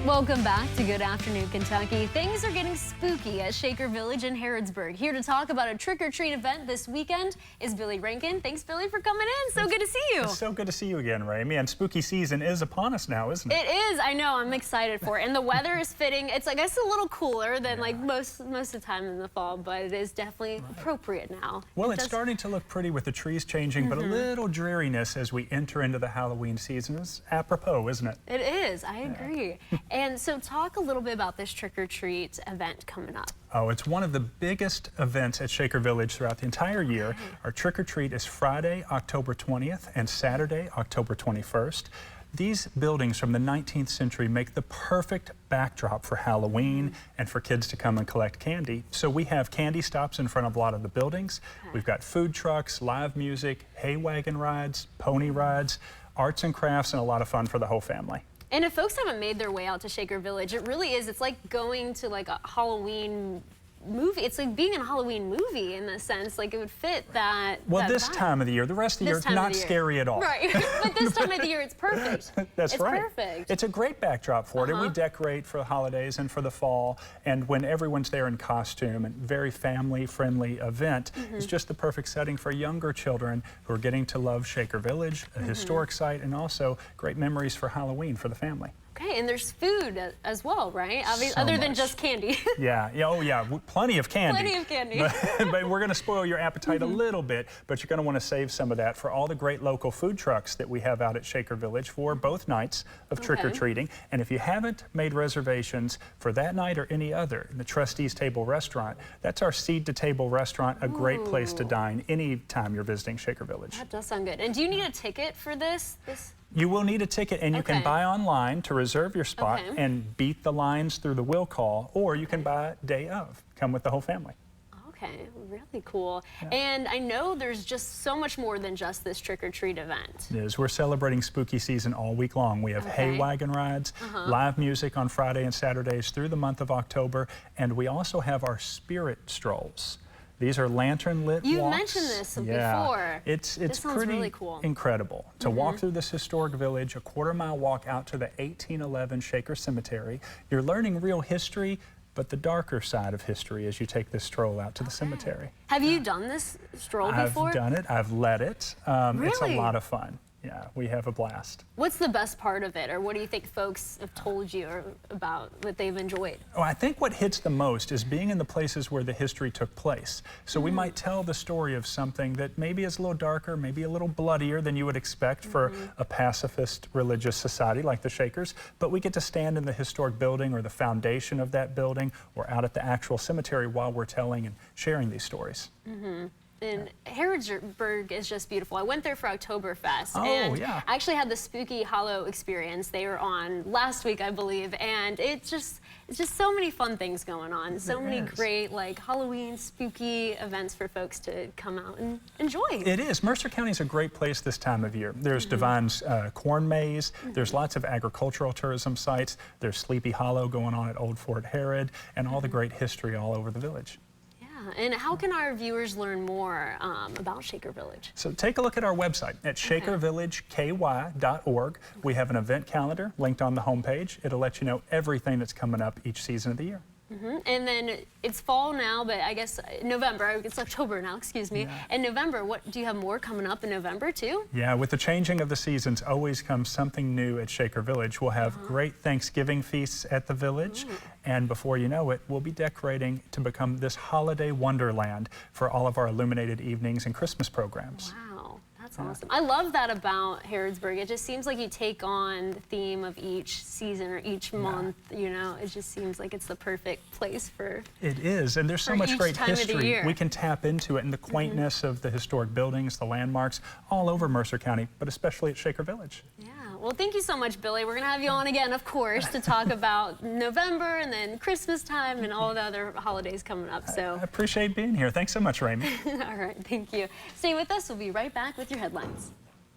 Welcome back to Good Afternoon, Kentucky. Things are getting spooky at Shaker Village in Harrodsburg. Here to talk about a trick-or-treat event this weekend is Billy Rankin. Thanks, Billy, for coming in. So good to see you. It's so good to see you again, Ramey. And spooky season is upon us now, isn't it? It is. I know. I'm excited for it. And the weather is fitting. It's, I guess, a little cooler than like most of the time in the fall, but it is definitely appropriate now. Well, it's starting to look pretty with the trees changing, but a little dreariness as we enter into the Halloween season is apropos, isn't it? It is. I agree. And so talk a little bit about this trick-or-treat event coming up. Oh, it's one of the biggest events at Shaker Village throughout the entire year. Our trick-or-treat is Friday, October 20th and Saturday, October 21st. These buildings from the 19th century make the perfect backdrop for Halloween and for kids to come and collect candy. So we have candy stops in front of a lot of the buildings. We've got food trucks, live music, hay wagon rides, pony rides, arts and crafts, and a lot of fun for the whole family. And if folks haven't made their way out to Shaker Village, it really is. It's like going to like a Halloween movie. It's like being in a Halloween movie in the sense, like it would fit that. Well, that this vibe. Time of the year, the rest of the year, not scary at all. Right, but this time of the year, it's perfect. That's right. It's perfect. It's a great backdrop for it, and we decorate for the holidays and for the fall. And when everyone's there in costume, and very family-friendly event, it's just the perfect setting for younger children who are getting to love Shaker Village, a historic site, and also great memories for Halloween for the family. Okay, and there's food as well, right? Other than just candy. Yeah, plenty of candy. Plenty of candy. But we're going to spoil your appetite a little bit, but you're going to want to save some of that for all the great local food trucks that we have out at Shaker Village for both nights of trick-or-treating. And if you haven't made reservations for that night or any other, the Trustees Table Restaurant, that's our seed-to-table restaurant, a great place to dine anytime you're visiting Shaker Village. That does sound good. And do you need a ticket for this? You will need a ticket, and you can buy online to reserve your spot and beat the lines through the will call, or you can buy it day of. Come with the whole family. Okay, really cool. And I know there's just so much more than just this trick-or-treat event. It is. We're celebrating spooky season all week long. We have hay wagon rides, live music on Friday and Saturdays through the month of October, and we also have our spirit strolls. These are lantern-lit walks. You mentioned this before. It's pretty really cool. Incredible to walk through this historic village, a quarter-mile walk out to the 1811 Shaker Cemetery. You're learning real history, but the darker side of history as you take this stroll out to the cemetery. Have you done this stroll before? I've done it. I've led it. Really? It's a lot of fun. Yeah, we have a blast. What's the best part of it, or what do you think folks have told you about that they've enjoyed? Oh, I think what hits the most is being in the places where the history took place. So we might tell the story of something that maybe is a little darker, maybe a little bloodier than you would expect for a pacifist religious society like the Shakers, but we get to stand in the historic building or the foundation of that building or out at the actual cemetery while we're telling and sharing these stories. And Harrodsburg is just beautiful. I went there for Oktoberfest, and I actually had the Spooky Hollow experience. They were on last week, I believe, and it's just so many fun things going on. So many great like Halloween spooky events for folks to come out and enjoy. It is. Mercer County is a great place this time of year. There's Divine's corn maze. There's lots of agricultural tourism sites. There's Sleepy Hollow going on at Old Fort Herod, and all the great history all over the village. And how can our viewers learn more about Shaker Village? So take a look at our website at shakervillageky.org. We have an event calendar linked on the homepage. It'll let you know everything that's coming up each season of the year. And then it's fall now, but I guess November, it's October now, excuse me. And November, what do you have more coming up in November too? Yeah, with the changing of the seasons always comes something new at Shaker Village. We'll have great Thanksgiving feasts at the village, and before you know it, we'll be decorating to become this holiday wonderland for all of our illuminated evenings and Christmas programs. Wow. That's awesome. I love that about Harrodsburg. It just seems like you take on the theme of each season or each month, you know, it just seems like it's the perfect place for It is, and there's so much great history. We can tap into it and the quaintness of the historic buildings, the landmarks, all over Mercer County, but especially at Shaker Village. Yeah, well, thank you so much, Billy. We're going to have you on again, of course, to talk about November and then Christmas time and all the other holidays coming up. So I appreciate being here. Thanks so much, Ramey. All right, thank you. Stay with us. We'll be right back with your headlines.